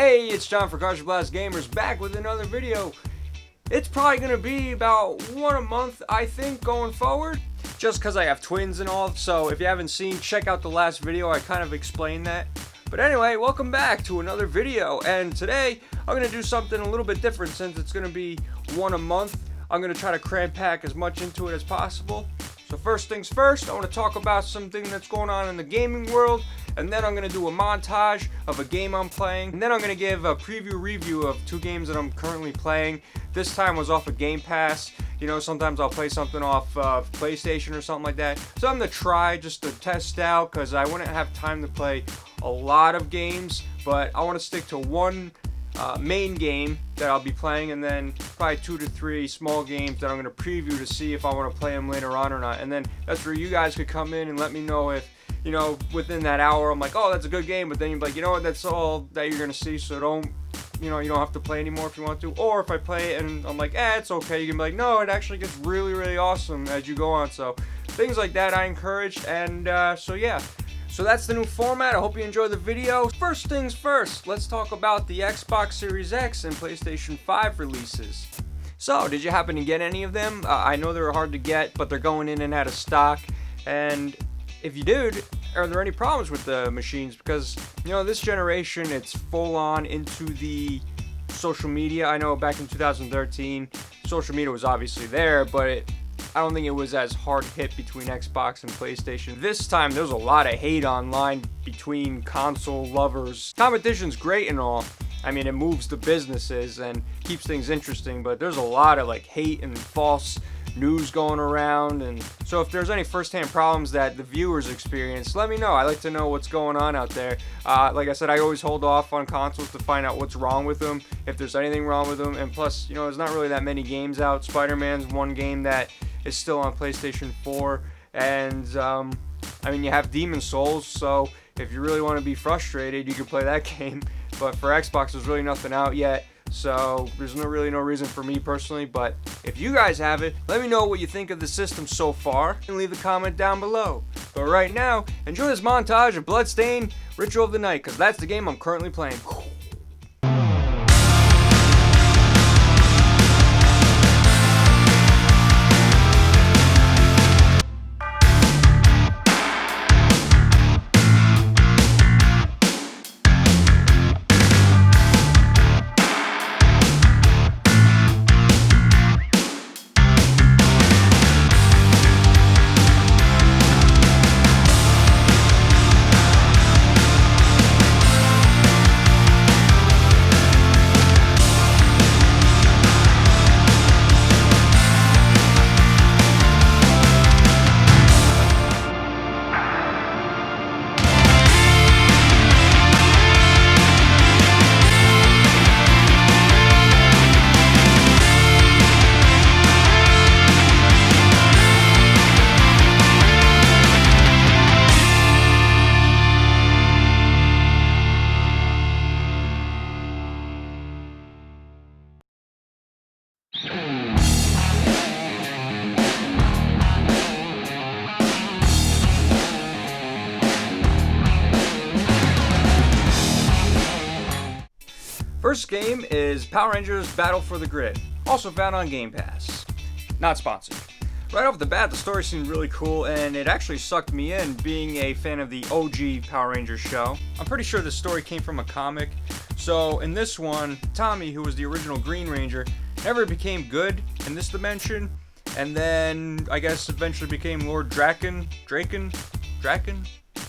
Hey, it's John for Cartridge Gamers back with another video. It's probably going to be about one a month, I think, going forward. Just because I have twins and all, so if you haven't seen, check out the last video. I kind of explained that. But anyway, welcome back to another video. And today, I'm going to do something a little bit different since it's going to be one a month. I'm going to try to cram pack as much into it as possible. So first things first, I want to talk about something that's going on in the gaming world, and then I'm going to do a montage of a game I'm playing, and then I'm going to give a review of two games that I'm currently playing. This time was off of Game Pass. You know, sometimes I'll play something off PlayStation or something like that. So I'm going to try just to test out, because I wouldn't have time to play a lot of games, but I want to stick to one main game that I'll be playing, and then probably 2 to 3 small games that I'm going to preview to see if I want to play them later on or not. And then that's where you guys could come in and let me know if, you know, within that hour I'm like, oh, that's a good game, but then you're like, you know what, that's all that you're going to see, so don't, you know, you don't have to play anymore if you want to. Or if I play it and I'm like, it's okay, you can be like, no, it actually gets really, really awesome as you go on. So things like that I encourage, and so yeah. So that's the new format. I hope you enjoy the video. First things first, let's talk about the Xbox Series X and PlayStation 5 releases. So, did you happen to get any of them? I know they were hard to get, but they're going in and out of stock. And if you did, are there any problems with the machines? Because, you know, this generation, it's full on into the social media. I know back in 2013, social media was obviously there, but I don't think it was as hard hit between Xbox and PlayStation. This time, there's a lot of hate online between console lovers. Competition's great and all. I mean, it moves the businesses and keeps things interesting, but there's a lot of like hate and false news going around. And so if there's any first-hand problems that the viewers experience, let me know. I like to know what's going on out there. Like I said, I always hold off on consoles to find out what's wrong with them, if there's anything wrong with them. And plus, you know, there's not really that many games out. Spider-Man's one game that is still on PlayStation 4, and I mean, you have Demon's Souls, so if you really want to be frustrated, you can play that game. But for Xbox, there's really nothing out yet, so there's really no reason for me personally. But if you guys have it, let me know what you think of the system so far, and leave a comment down below. But right now, enjoy this montage of Bloodstained Ritual of the Night, because that's the game I'm currently playing. First game is Power Rangers Battle for the Grid, also found on Game Pass. Not sponsored. Right off the bat, the story seemed really cool, and it actually sucked me in, being a fan of the OG Power Rangers show. I'm pretty sure the story came from a comic. So in this one, Tommy, who was the original Green Ranger, never became good in this dimension, and then I guess eventually became Lord Draken,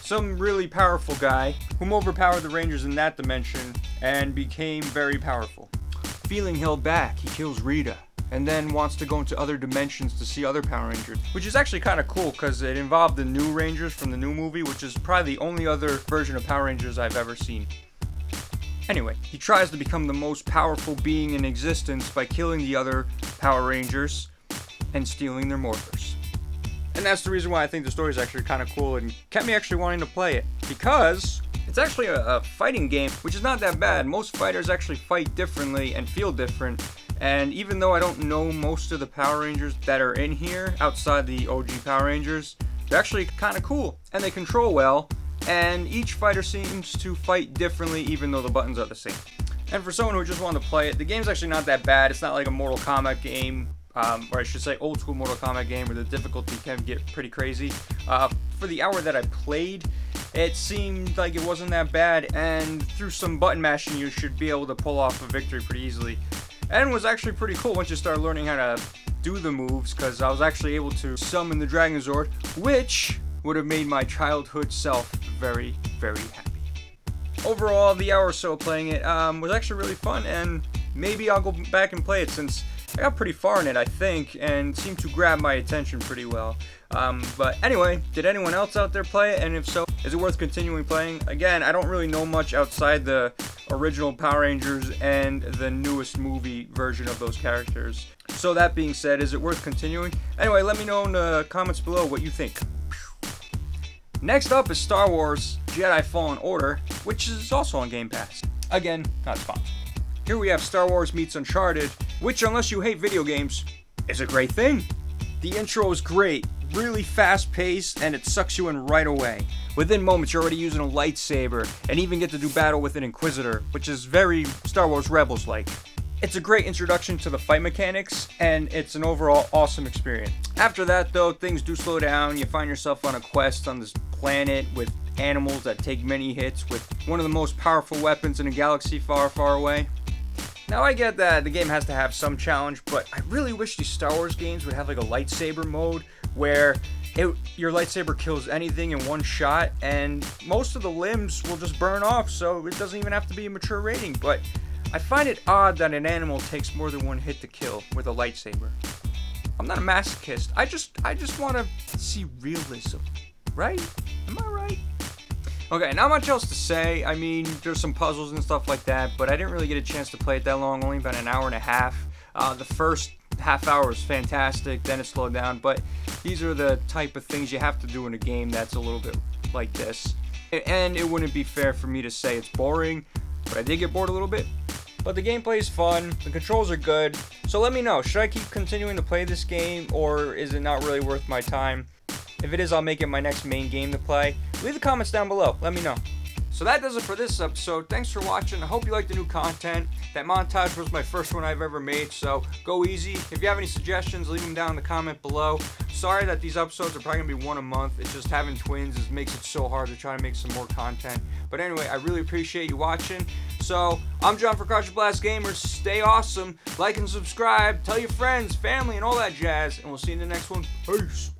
some really powerful guy whom overpowered the Rangers in that dimension and became very powerful. Feeling held back, he kills Rita, and then wants to go into other dimensions to see other Power Rangers, which is actually kind of cool because it involved the new Rangers from the new movie, which is probably the only other version of Power Rangers I've ever seen. Anyway, he tries to become the most powerful being in existence by killing the other Power Rangers and stealing their morphers. And that's the reason why I think the story is actually kind of cool and kept me actually wanting to play it, because it's actually a fighting game, which is not that bad. Most fighters actually fight differently and feel different, and even though I don't know most of the Power Rangers that are in here outside the OG Power Rangers, they're actually kind of cool and they control well, and each fighter seems to fight differently even though the buttons are the same. And for someone who just wanted to play it, the game's actually not that bad. It's not like a Mortal Kombat game, or I should say old school Mortal Kombat game where the difficulty can get pretty crazy. For the hour that I played, it seemed like it wasn't that bad, and through some button mashing you should be able to pull off a victory pretty easily. And it was actually pretty cool once you start learning how to do the moves, because I was actually able to summon the Dragon Zord, which would have made my childhood self very, very happy. Overall, the hour or so playing it was actually really fun, and maybe I'll go back and play it since I got pretty far in it, I think, and seemed to grab my attention pretty well. But anyway, did anyone else out there play it? And if so, is it worth continuing playing? Again, I don't really know much outside the original Power Rangers and the newest movie version of those characters. So that being said, is it worth continuing? Anyway, let me know in the comments below what you think. Next up is Star Wars Jedi Fallen Order, which is also on Game Pass. Again, not sponsored. Here we have Star Wars meets Uncharted, which, unless you hate video games, is a great thing. The intro is great, really fast paced, and it sucks you in right away. Within moments, you're already using a lightsaber, and even get to do battle with an Inquisitor, which is very Star Wars Rebels-like. It's a great introduction to the fight mechanics, and it's an overall awesome experience. After that, though, things do slow down. You find yourself on a quest on this planet with animals that take many hits with one of the most powerful weapons in a galaxy far, far away. Now, I get that the game has to have some challenge, but I really wish these Star Wars games would have like a lightsaber mode where your lightsaber kills anything in one shot, and most of the limbs will just burn off, so it doesn't even have to be a mature rating. But I find it odd that an animal takes more than one hit to kill with a lightsaber. I'm not a masochist. I just want to see realism, right? Am I right? Okay, not much else to say. I mean, there's some puzzles and stuff like that, but I didn't really get a chance to play it that long, only about an hour and a half. The first half hour was fantastic, then it slowed down, but these are the type of things you have to do in a game that's a little bit like this. And it wouldn't be fair for me to say it's boring, but I did get bored a little bit. But the gameplay is fun, the controls are good, so let me know, should I keep continuing to play this game, or is it not really worth my time? If it is, I'll make it my next main game to play. Leave the comments down below, let me know. So that does it for this episode. Thanks for watching. I hope you liked the new content. That montage was my first one I've ever made, so go easy. If you have any suggestions, leave them down in the comment below. Sorry that these episodes are probably going to be one a month. It's just having twins makes it so hard to try to make some more content. But anyway, I really appreciate you watching. So, I'm John for Cartridge Gamers. Stay awesome. Like and subscribe. Tell your friends, family, and all that jazz. And we'll see you in the next one. Peace.